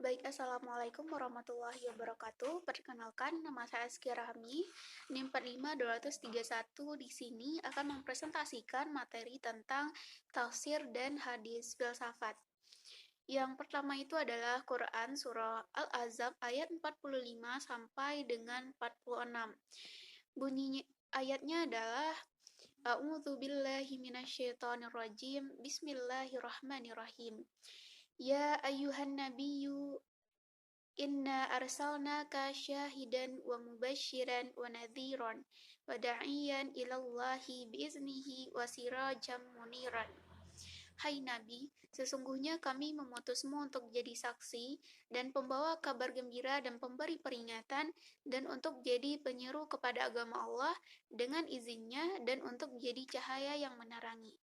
Baik, Assalamualaikum warahmatullahi wabarakatuh. Perkenalkan, nama saya Azkia Rahmi, NIM 45231. Di sini akan mempresentasikan materi tentang tafsir dan hadis filsafat. Yang pertama itu adalah Quran Surah Al-Ahzab ayat 45 sampai dengan 46. Bunyi ayatnya adalah A'udzu billahi minasyaitonir rajim. Bismillahirrahmanirrahim. Ya ayyuhan nabiyyu inna arsalnaka syahidan wa mubasyiran wa nadhiran wa da'iyan ilallahi biiznihi wa sirajan muniran. Hai Nabi, sesungguhnya kami memutusmu untuk jadi saksi dan pembawa kabar gembira dan pemberi peringatan dan untuk jadi penyeru kepada agama Allah dengan izinnya dan untuk jadi cahaya yang menerangi.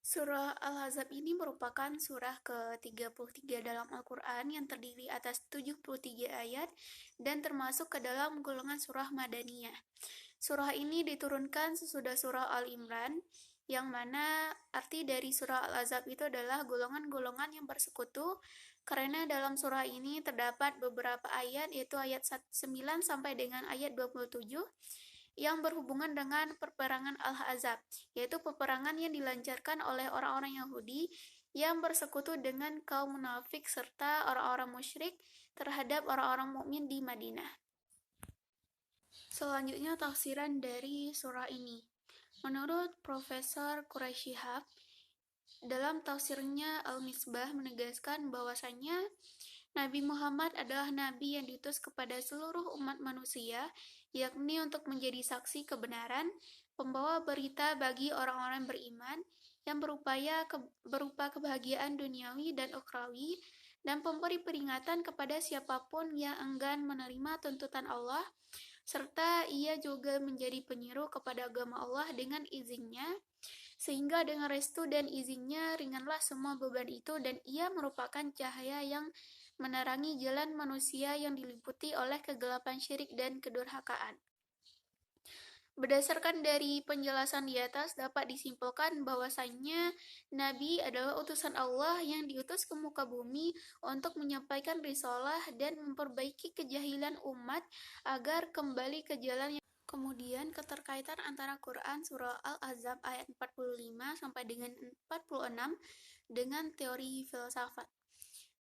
Surah Al-Ahzab ini merupakan surah ke-33 dalam Al-Quran yang terdiri atas 73 ayat dan termasuk ke dalam golongan surah Madaniyah. Surah ini diturunkan sesudah surah Al-Imran, yang mana arti dari surah Al-Ahzab itu adalah golongan-golongan yang bersekutu, karena dalam surah ini terdapat beberapa ayat, yaitu ayat 9 sampai dengan ayat 27, yang berhubungan dengan peperangan Al-Ahzab, yaitu peperangan yang dilancarkan oleh orang-orang Yahudi yang bersekutu dengan kaum munafik serta orang-orang musyrik terhadap orang-orang mukmin di Madinah. Selanjutnya tafsiran dari surah ini. Menurut Profesor Quraisy Shihab, dalam tafsirnya Al-Misbah menegaskan bahwasanya Nabi Muhammad adalah Nabi yang diutus kepada seluruh umat manusia, yakni untuk menjadi saksi kebenaran, pembawa berita bagi orang-orang beriman, yang berupa kebahagiaan duniawi dan ukhrawi, dan pemberi peringatan kepada siapapun yang enggan menerima tuntutan Allah, serta ia juga menjadi penyeru kepada agama Allah dengan izinnya, sehingga dengan restu dan izinnya ringanlah semua beban itu dan ia merupakan cahaya yang menerangi jalan manusia yang diliputi oleh kegelapan syirik dan kedurhakaan. Berdasarkan dari penjelasan di atas dapat disimpulkan bahwasanya Nabi adalah utusan Allah yang diutus ke muka bumi untuk menyampaikan risalah dan memperbaiki kejahilan umat agar kembali ke jalan yang. Kemudian keterkaitan antara Quran Surah Al-Ahzab ayat 45 sampai dengan 46 dengan teori filsafat.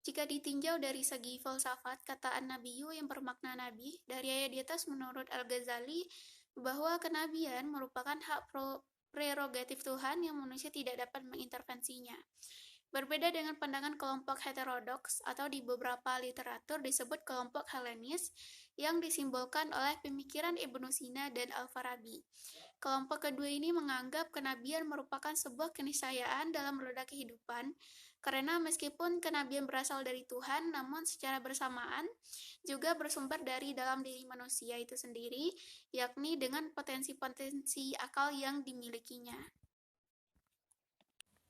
Jika ditinjau dari segi filsafat, kata an-nabiyyu yang bermakna nabi, dari ayat di atas menurut Al-Ghazali, bahwa kenabian merupakan hak prerogatif Tuhan yang manusia tidak dapat mengintervensinya. Berbeda dengan pandangan kelompok heterodoks atau di beberapa literatur disebut kelompok Helenis yang disimbolkan oleh pemikiran Ibnu Sina dan Al-Farabi. Kelompok kedua ini menganggap kenabian merupakan sebuah keniscayaan dalam roda kehidupan, karena meskipun kenabian berasal dari Tuhan, namun secara bersamaan juga bersumber dari dalam diri manusia itu sendiri, yakni dengan potensi-potensi akal yang dimilikinya.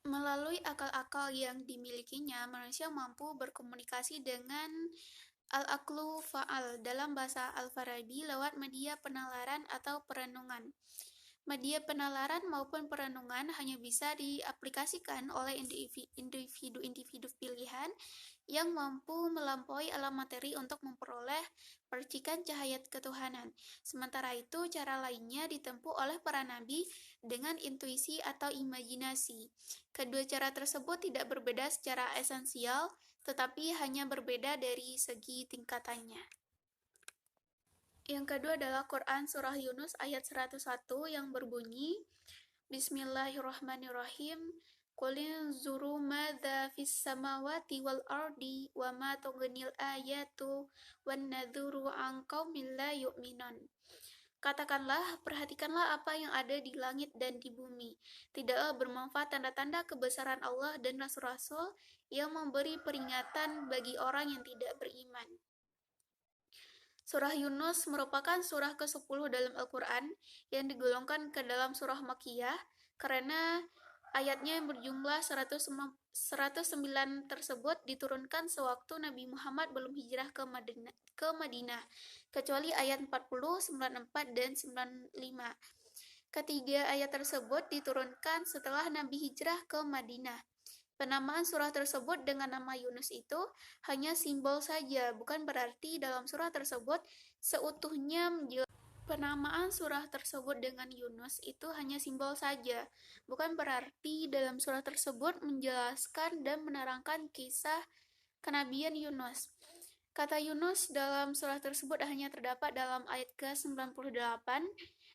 Melalui akal-akal yang dimilikinya, manusia mampu berkomunikasi dengan al-aqlu fa'al dalam bahasa Al-Farabi lewat media penalaran atau perenungan. Media penalaran maupun perenungan hanya bisa diaplikasikan oleh individu-individu pilihan yang mampu melampaui alam materi untuk memperoleh percikan cahaya ketuhanan. Sementara itu, cara lainnya ditempuh oleh para nabi dengan intuisi atau imajinasi. Kedua cara tersebut tidak berbeda secara esensial, tetapi hanya berbeda dari segi tingkatannya. Yang kedua adalah Quran Surah Yunus ayat 101 yang berbunyi, Bismillahirrahmanirrahim, Qul inzuru madza fis samawati wal ardi wa ma tughnil ayatu wan nadhuru an qaumin la yu'minun. Katakanlah, perhatikanlah apa yang ada di langit dan di bumi. Tidaklah bermanfaat tanda-tanda kebesaran Allah dan Rasul-Rasul yang memberi peringatan bagi orang yang tidak beriman. Surah Yunus merupakan surah ke-10 dalam Al-Quran yang digolongkan ke dalam surah Makkiyah karena ayatnya yang berjumlah 109 tersebut diturunkan sewaktu Nabi Muhammad belum hijrah ke Madinah, kecuali ayat 40, 94, dan 95. Ketiga ayat tersebut diturunkan setelah Nabi hijrah ke Madinah. Penamaan surah tersebut dengan nama Yunus itu hanya simbol saja, bukan berarti dalam surah tersebut seutuhnya Penamaan surah tersebut dengan Yunus itu hanya simbol saja, bukan berarti dalam surah tersebut menjelaskan dan menerangkan kisah kenabian Yunus. Kata Yunus dalam surah tersebut hanya terdapat dalam ayat ke-98,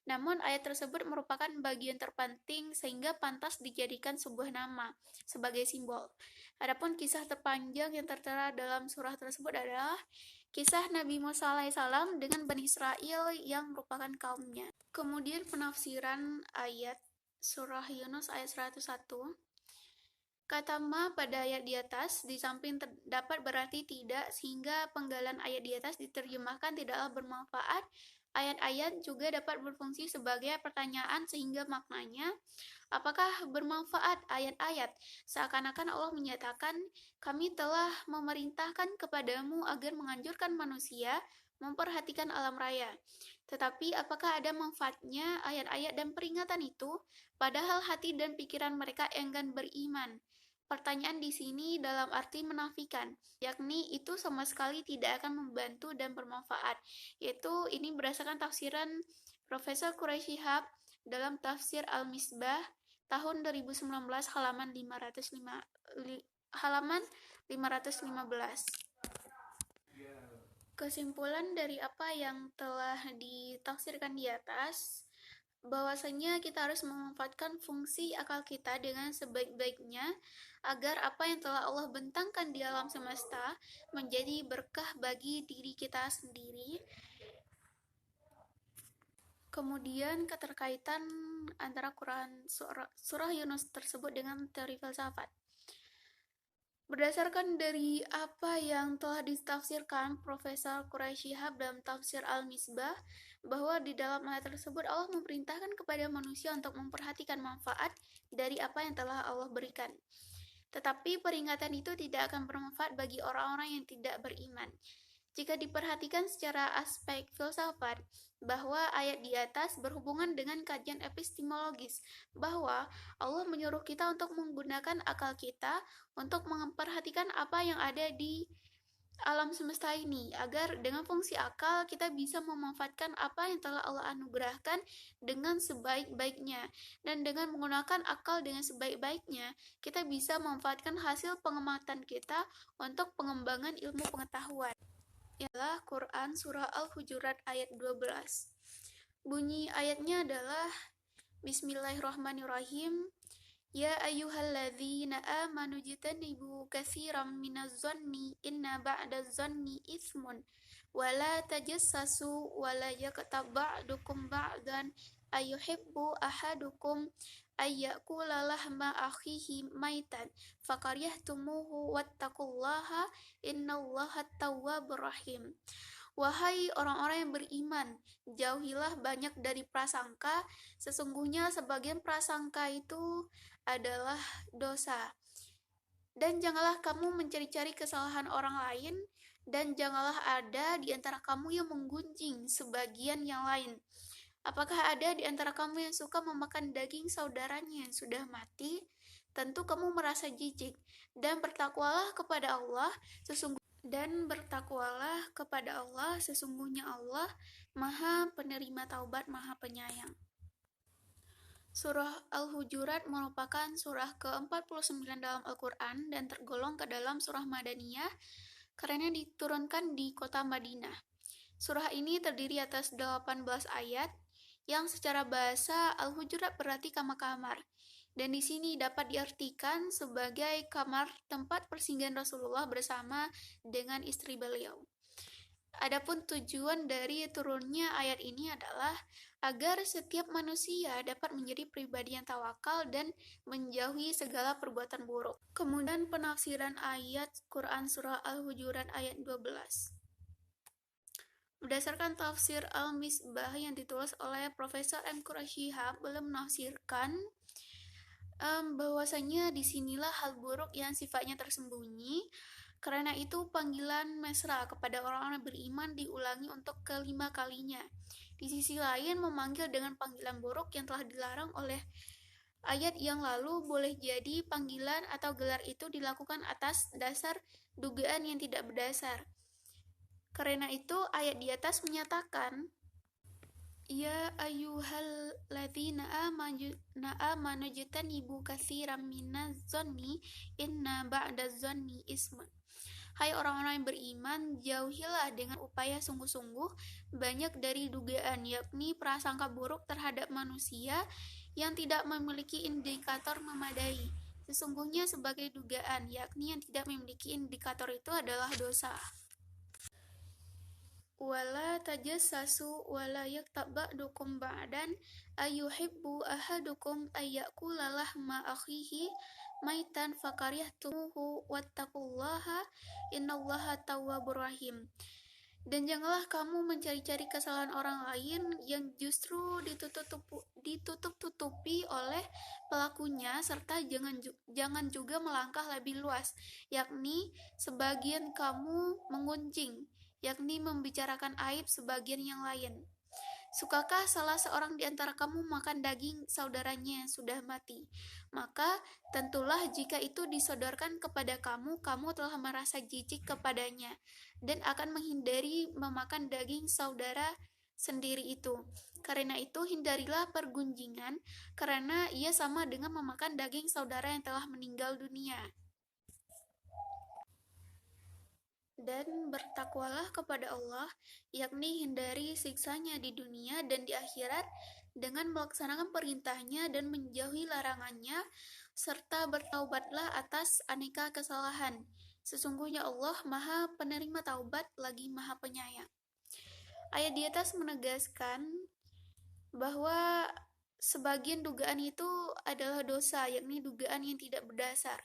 namun ayat tersebut merupakan bagian terpenting sehingga pantas dijadikan sebuah nama sebagai simbol. Adapun kisah terpanjang yang tertera dalam surah tersebut adalah kisah Nabi Musa alaihissalam dengan Bani Israel yang merupakan kaumnya. Kemudian penafsiran ayat surah Yunus ayat 101. Kata ma pada ayat di atas di samping dapat berarti tidak, sehingga penggalan ayat di atas diterjemahkan tidaklah bermanfaat. Ayat-ayat juga dapat berfungsi sebagai pertanyaan sehingga maknanya, apakah bermanfaat ayat-ayat? Seakan-akan Allah menyatakan, kami telah memerintahkan kepadamu agar menganjurkan manusia memperhatikan alam raya. Tetapi apakah ada manfaatnya ayat-ayat dan peringatan itu? Padahal hati dan pikiran mereka enggan beriman. Pertanyaan di sini dalam arti menafikan, yakni itu sama sekali tidak akan membantu dan bermanfaat. Yaitu ini berdasarkan tafsiran Profesor Quraisy Shihab dalam tafsir Al-Misbah tahun 2019 halaman 515. Kesimpulan dari apa yang telah ditafsirkan di atas, bahwasanya kita harus memanfaatkan fungsi akal kita dengan sebaik-baiknya agar apa yang telah Allah bentangkan di alam semesta menjadi berkah bagi diri kita sendiri. Kemudian keterkaitan antara Quran surah Yunus tersebut dengan teori filsafat. Berdasarkan dari apa yang telah ditafsirkan Profesor Quraisy Shihab dalam tafsir Al-Misbah, bahwa di dalam ayat tersebut Allah memerintahkan kepada manusia untuk memperhatikan manfaat dari apa yang telah Allah berikan. Tetapi peringatan itu tidak akan bermanfaat bagi orang-orang yang tidak beriman. Jika diperhatikan secara aspek filsafat, bahwa ayat di atas berhubungan dengan kajian epistemologis, bahwa Allah menyuruh kita untuk menggunakan akal kita untuk memperhatikan apa yang ada di alam semesta ini, agar dengan fungsi akal kita bisa memanfaatkan apa yang telah Allah anugerahkan dengan sebaik-baiknya, dan dengan menggunakan akal dengan sebaik-baiknya kita bisa memanfaatkan hasil pengamatan kita untuk pengembangan ilmu pengetahuan. Ialah Quran Surah Al-Hujurat ayat 12. Bunyi ayatnya adalah Bismillahirrahmanirrahim. Ya ayyuhalladzina amanu jitanibu katsiran minaz-zanni inna ba'daz-zanni itsmun wa la tajassasu wa la yaghtab ba'dukum ba'dan ayuhibbu ahadukum ayyakula lahma akhihi maitan fakaryhtumuhu wattaqullaha innallaha tawwabur rahim. Wahai orang-orang yang beriman, jauhilah banyak dari prasangka, sesungguhnya sebagian prasangka itu adalah dosa. Dan janganlah kamu mencari-cari kesalahan orang lain, dan janganlah ada di antara kamu yang menggunjing sebagian yang lain. Apakah ada di antara kamu yang suka memakan daging saudaranya yang sudah mati? Tentu kamu merasa jijik, dan bertakwalah kepada Allah, sesungguhnya Allah Maha Penerima Taubat, Maha Penyayang. Surah Al-Hujurat merupakan surah ke-49 dalam Al-Quran dan tergolong ke dalam surah Madaniyah karena diturunkan di kota Madinah. Surah ini terdiri atas 18 ayat yang secara bahasa Al-Hujurat berarti kamar-kamar. Dan di sini dapat diartikan sebagai kamar tempat persinggahan Rasulullah bersama dengan istri beliau. Adapun tujuan dari turunnya ayat ini adalah agar setiap manusia dapat menjadi pribadi yang tawakal dan menjauhi segala perbuatan buruk. Kemudian penafsiran ayat Quran Surah Al-Hujurat ayat 12. Berdasarkan tafsir Al-Misbah yang ditulis oleh Profesor M. Quraisy Shihab, beliau menafsirkan bahwasanya disinilah hal buruk yang sifatnya tersembunyi. Karena itu panggilan mesra kepada orang-orang beriman diulangi untuk kelima kalinya. Di sisi lain memanggil dengan panggilan buruk yang telah dilarang oleh Ayat yang lalu boleh jadi panggilan atau gelar itu dilakukan atas dasar dugaan yang tidak berdasar. Karena itu, ayat di atas menyatakan, Ya ayyuhalladzina amanu jtanibu katsiran minaz zanni inna ba'daz zanni ismun. Hai orang-orang yang beriman, jauhilah dengan upaya sungguh-sungguh banyak dari dugaan, yakni prasangka buruk terhadap manusia yang tidak memiliki indikator memadai. Sesungguhnya sebagai dugaan, yakni yang tidak memiliki indikator itu adalah dosa. Wala tajassasu wala yaktab ba'dukum ba'dan ayyuhibbu ahadukum ayyakula lahma akhihi maitan fakarihtumuhu wattaqullaha innallaha tawwabur rahim. Dan janganlah kamu mencari-cari kesalahan orang lain yang justru ditutup-tutupi oleh pelakunya, serta jangan juga melangkah lebih luas, yakni sebagian kamu mengunjing, yakni membicarakan aib sebagian yang lain. Sukakah salah seorang di antara kamu makan daging saudaranya yang sudah mati? Maka tentulah jika itu disodorkan kepada kamu, kamu telah merasa jijik kepadanya dan akan menghindari memakan daging saudara sendiri itu. Karena itu hindarilah pergunjingan, karena ia sama dengan memakan daging saudara yang telah meninggal dunia. Dan bertakwalah kepada Allah, yakni hindari siksanya di dunia dan di akhirat dengan melaksanakan perintahnya dan menjauhi larangannya, serta bertaubatlah atas aneka kesalahan. Sesungguhnya Allah Maha Penerima Taubat lagi Maha Penyayang. Ayat di atas menegaskan bahwa sebagian dugaan itu adalah dosa, yakni dugaan yang tidak berdasar.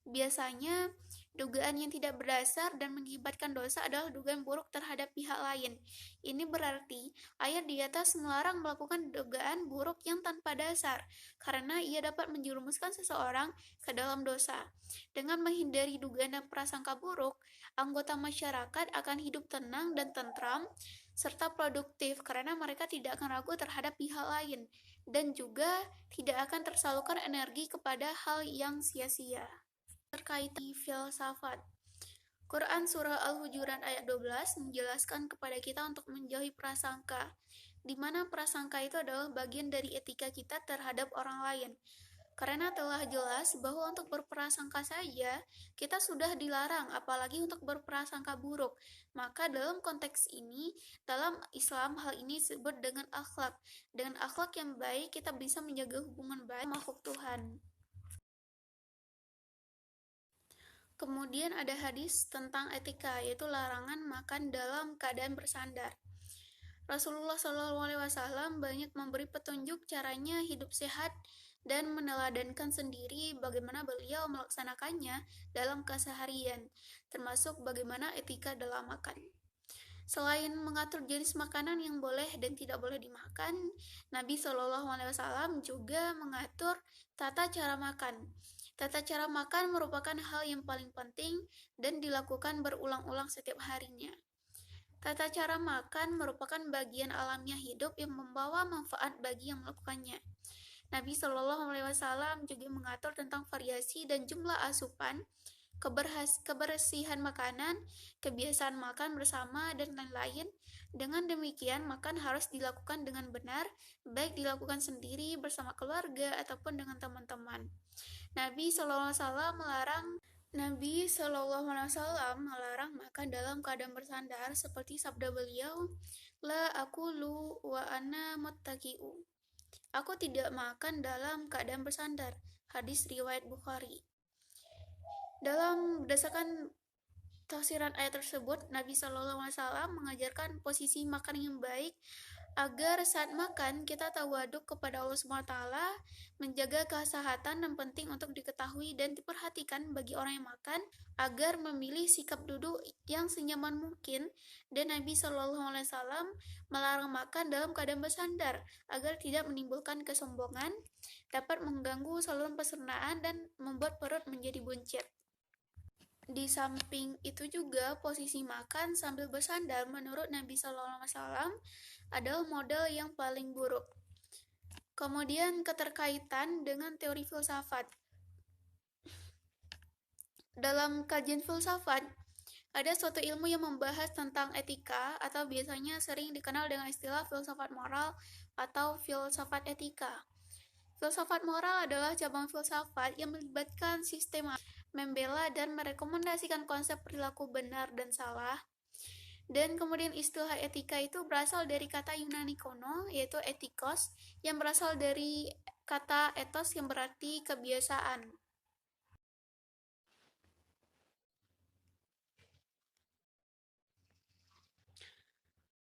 Biasanya, dugaan yang tidak berdasar dan mengakibatkan dosa adalah dugaan buruk terhadap pihak lain. Ini berarti ayat di atas melarang melakukan dugaan buruk yang tanpa dasar, karena ia dapat menjerumuskan seseorang ke dalam dosa. Dengan menghindari dugaan dan prasangka buruk, anggota masyarakat akan hidup tenang dan tentram, serta produktif karena mereka tidak akan ragu terhadap pihak lain, dan juga tidak akan tersalurkan energi kepada hal yang sia-sia. Terkait filsafat, Quran Surah Al-Hujurat ayat 12 menjelaskan kepada kita untuk menjauhi prasangka, di mana prasangka itu adalah bagian dari etika kita terhadap orang lain. Karena telah jelas bahwa untuk berprasangka saja kita sudah dilarang, apalagi untuk berprasangka buruk. Maka dalam konteks ini, dalam Islam hal ini disebut dengan akhlak. Dengan akhlak yang baik kita bisa menjaga hubungan baik makhluk Tuhan. Kemudian ada hadis tentang etika, yaitu larangan makan dalam keadaan bersandar. Rasulullah SAW banyak memberi petunjuk caranya hidup sehat dan meneladankan sendiri bagaimana beliau melaksanakannya dalam keseharian, termasuk bagaimana etika dalam makan. Selain mengatur jenis makanan yang boleh dan tidak boleh dimakan, Nabi SAW juga mengatur tata cara makan. Tata cara makan merupakan hal yang paling penting dan dilakukan berulang-ulang setiap harinya. Tata cara makan merupakan bagian alamiah hidup yang membawa manfaat bagi yang melakukannya. Nabi SAW juga mengatur tentang variasi dan jumlah asupan, kebersihan makanan, kebiasaan makan bersama, dan lain-lain. Dengan demikian, makan harus dilakukan dengan benar, baik dilakukan sendiri, bersama keluarga, ataupun dengan teman-teman. Nabi SAW melarang makan dalam keadaan bersandar, seperti sabda beliau, La akulu wa ana muttaqi'u. Aku tidak makan dalam keadaan bersandar. Hadis riwayat Bukhari. Berdasarkan tafsiran ayat tersebut, Nabi SAW mengajarkan posisi makan yang baik agar saat makan kita tawaduk kepada Allah SWT, menjaga kesehatan dan penting untuk diketahui dan diperhatikan bagi orang yang makan agar memilih sikap duduk yang senyaman mungkin, dan Nabi SAW melarang makan dalam keadaan bersandar agar tidak menimbulkan kesombongan, dapat mengganggu saluran pencernaan dan membuat perut menjadi buncit. Di samping itu juga posisi makan sambil bersandar menurut Nabi SAW adalah model yang paling buruk. Kemudian keterkaitan dengan teori filsafat. Dalam kajian filsafat, ada suatu ilmu yang membahas tentang etika atau biasanya sering dikenal dengan istilah filsafat moral atau filsafat etika. Filsafat moral adalah cabang filsafat yang melibatkan sistem membela dan merekomendasikan konsep perilaku benar dan salah. Dan kemudian istilah etika itu berasal dari kata Yunani kuno, yaitu etikos, yang berasal dari kata etos yang berarti kebiasaan.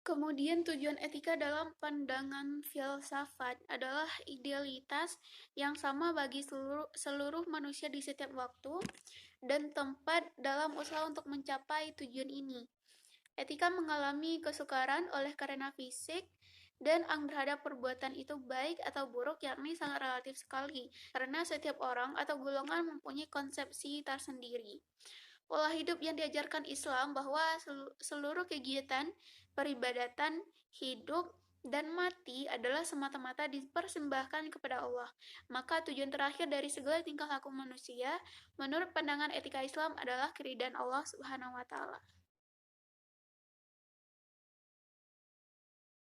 Kemudian tujuan etika dalam pandangan filsafat adalah idealitas yang sama bagi seluruh manusia di setiap waktu dan tempat dalam usaha untuk mencapai tujuan ini. Etika mengalami kesukaran oleh karena fisik dan terhadap perbuatan itu baik atau buruk yakni sangat relatif sekali karena setiap orang atau golongan mempunyai konsepsi tersendiri. Pola hidup yang diajarkan Islam bahwa seluruh kegiatan peribadatan, hidup, dan mati adalah semata-mata dipersembahkan kepada Allah. Maka tujuan terakhir dari segala tingkah laku manusia menurut pandangan etika Islam adalah keridhaan Allah Subhanahu wa taala.